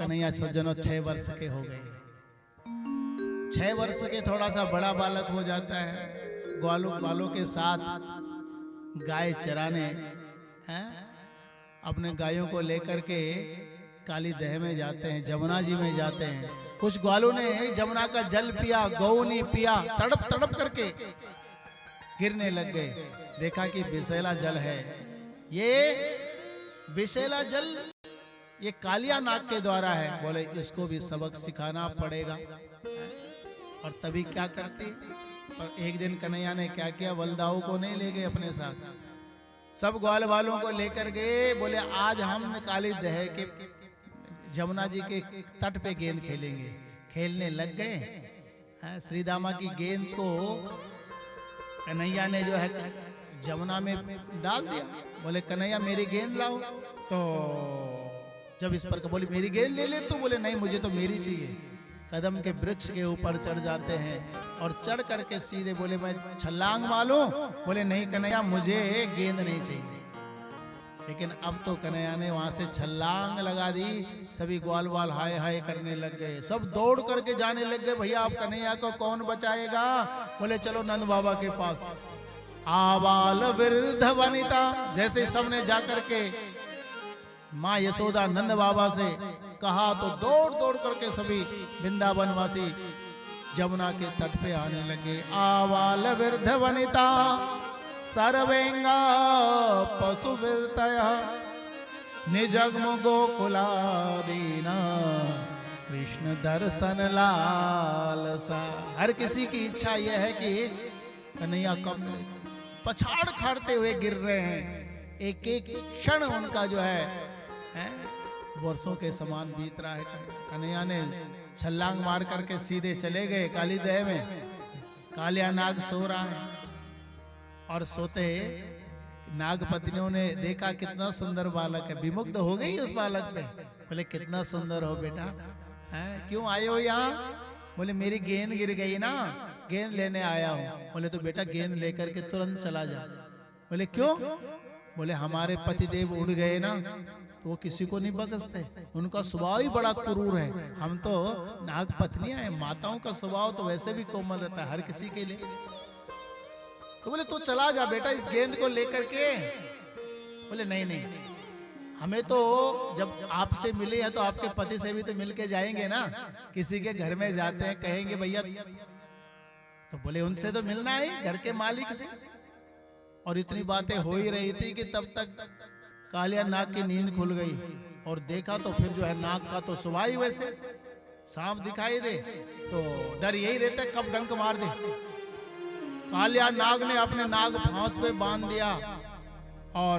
कन्हैया सज्जनों 6 वर्ष के हो गए। 6 वर्ष के थोड़ा सा बड़ा बालक हो जाता है, ग्वालों बालों के साथ गाय चराने हैं, अपने गायों को लेकर के काली दह में जाते हैं, जमुना जी में जाते हैं। कुछ ग्वालों ने जमुना का जल पिया, गौ ने पिया, तड़प तड़प करके गिरने लग गए। देखा कि विषैला जल है, ये विषैला जल ये कालिया नाग के द्वारा है। बोले इसको भी सबक सिखाना पड़ेगा। और तभी क्या करती, और एक दिन कन्हैया ने क्या किया, बलदाऊ को नहीं ले गए अपने साथ, सब ग्वाल वालों को लेकर गए। बोले आज हम काली दह के जमुना जी के तट पे गेंद खेलेंगे। खेलने लग गए। श्री दामा की गेंद को कन्हैया ने जो है जमुना में डाल दिया। बोले कन्हैया मेरी गेंद लाओ। तो जब इस पर बोली मेरी गेंद ले ले, तो बोले नहीं मुझे तो मेरी चाहिए। कदम के वृक्ष के ऊपर चढ़ जाते हैं और चढ़ करके सीधे बोले मैं छलांग मारूं। बोले नहीं कन्हैया मुझे गेंद नहीं चाहिए। लेकिन अब तो कन्हैया ने वहां से छलांग लगा दी। सभी ग्वाल वाल हाय हाय करने लग गए, सब दौड़ करके जाने लग गए, भैया अब कन्हैया को कौन बचाएगा। बोले चलो नंद बाबा के पास। आबाल वृद्ध वनिता, जैसे सबने जाकर के माँ यशोदा नंद बाबा से कहा तो दौड़ दौड़ करके सभी वृंदावन वासी जमुना के तट पे आने लगे। आबाल वृद्ध वनिता सर्वेंगा पशु वृतया निजग्म गोकुलादीना कृष्ण दर्शन लालसा। हर किसी की इच्छा यह है कि कन्हैया कब पछाड़ खाड़ते हुए गिर रहे हैं। एक एक क्षण उनका जो है वर्षों के समान बीत रहा है। कन्हैया ने छलांग मार करके सीधे चले गए काली दह में। कालिया नाग सो रहा है और सोते नागपत्नियों ने देखा कितना सुंदर बालक है, विमुग्ध हो गई उस बालक पे। बोले कितना सुंदर हो बेटा, क्यों आए हो यहाँ। बोले मेरी गेंद गिर गई ना, गेंद लेने आया हूँ। बोले तो बेटा गेंद लेकर के तुरंत चला जा। बोले क्यों। बोले हमारे पतिदेव उड़ गए ना, तो वो किसी को नहीं बख्शते, उनका स्वभाव ही बड़ा क्रूर है। हम तो नाग पत्नियां हैं, माताओं का स्वभाव तो वैसे भी कोमल रहता है हर किसी के लिए। तो बोले तू चला जा बेटा इस गेंद को लेकर के। बोले नहीं नहीं, हमें तो जब आपसे मिले हैं तो आपके पति से भी तो मिल के जाएंगे ना। किसी के घर में जाते हैं कहेंगे भैया, तो बोले उनसे तो मिलना है घर के मालिक से। और इतनी बातें हो ही रही थी कि तब तक कालिया नाग की नींद खुल गई और देखा तो फिर जो है नाग का तो स्वभाव ही वैसे, सांप दिखाई दे तो डर यही रहता है कब डंक मार दे। कालिया नाग ने अपने नाग फांस पे बांध दिया और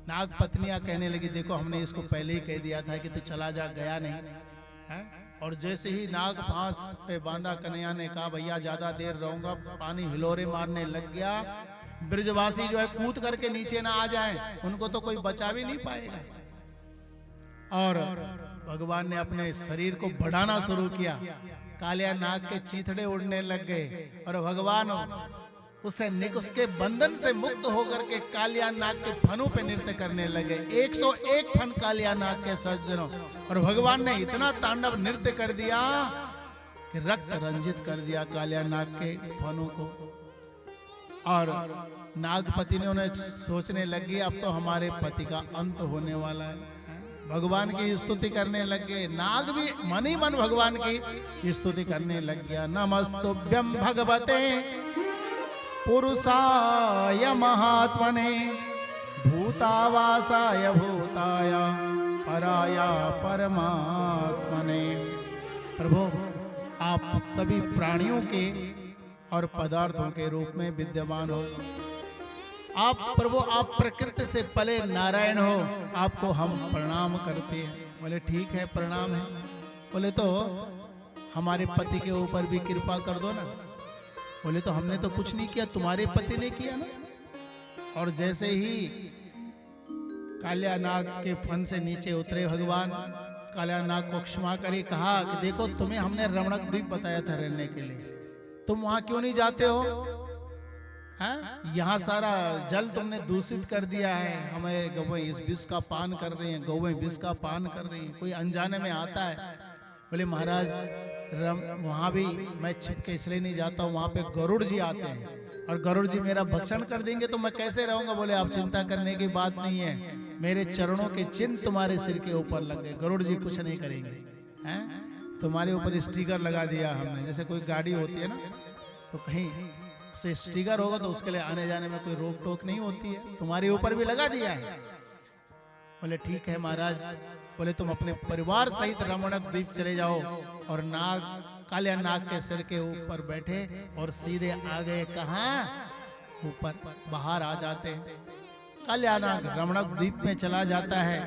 नाग पत्नियां कहने लगी देखो हमने इसको पहले ही कह दिया था कि तू चला जा, गया नहीं है। और जैसे ही नाग फांस पे बांधा, कन्हैया ने कहा भैया ज्यादा देर रहूंगा, पानी हिलोरे मारने लग गया। ब्रजवासी जो है कूद करके नीचे ना आ जाएं, उनको तो कोई बचा भी नहीं पाएगा। और भगवान ने अपने शरीर को बढ़ाना शुरू किया। कालिया नाग के चीथड़े उड़ने लग गए और भगवान उसके बंधन से मुक्त होकर के कालिया नाग के फनों पे नृत्य करने लगे। 101 फन कालिया नाग के सज्जनों। और भगवान ने इतना तांडव नृत्य कर दिया कि रक्त रंजित कर दिया कालिया नाग के फनों को। और नागपति ने उन्हें सोचने लगी अब तो हमारे पति का अंत होने वाला है। भगवान की स्तुति करने लग गए। नाग भी मन ही मन भगवान की स्तुति करने लग गया। नमस्तुभ्यं भगवते पुरुषाय महात्मने भूतावासाय भूताय पराय परमात्मने। प्रभु आप सभी प्राणियों के और पदार्थों के रूप में विद्यमान हो। आप प्रभु आप प्रकृति से पले नारायण हो, आपको हम प्रणाम करते हैं। बोले ठीक है प्रणाम है। बोले तो हमारे पति के ऊपर भी कृपा कर दो ना। बोले तो हमने तो कुछ नहीं किया, तुम्हारे पति ने किया ना। और जैसे ही कालिया नाग के फन से नीचे उतरे भगवान, कालिया नाग को क्षमा करे, कहा कि देखो तुम्हें हमने रमणक द्वीप बताया था रहने के लिए, तुम वहां क्यों नहीं जाते हो। हाँ, यहाँ सारा जल तुमने दूषित कर दिया है, हमें गौएं इस विष का पान कर रही हैं, गौएं विष का पान कर रही हैं। कोई अनजाने में आता है, बोले महाराज वहाँ भी मैं छिप के इसलिए नहीं जाता हूँ, वहाँ पे गरुड़ जी आते हैं और गरुड़ जी मेरा भक्षण कर देंगे तो मैं कैसे रहूंगा। बोले आप चिंता करने की बात नहीं है, मेरे चरणों के चिन्ह तुम्हारे सिर के ऊपर लग गए, गरुड़ जी कुछ नहीं करेंगे। हैं, तुम्हारे ऊपर स्टिकर लगा दिया हमने, जैसे कोई गाड़ी होती है ना तो कहीं से स्टिकर होगा तो उसके लिए आने जाने में कोई रोक टोक नहीं होती है, तुम्हारे ऊपर भी लगा दिया है। बोले ठीक है महाराज, बोले तुम अपने परिवार सहित रमणक द्वीप चले जाओ और नाग कालिया नाग के सिर के ऊपर बैठे और सीधे आ गए कहाँ, ऊपर बाहर आ जाते हैं। कालिया नाग रमणक द्वीप में चला जाता है।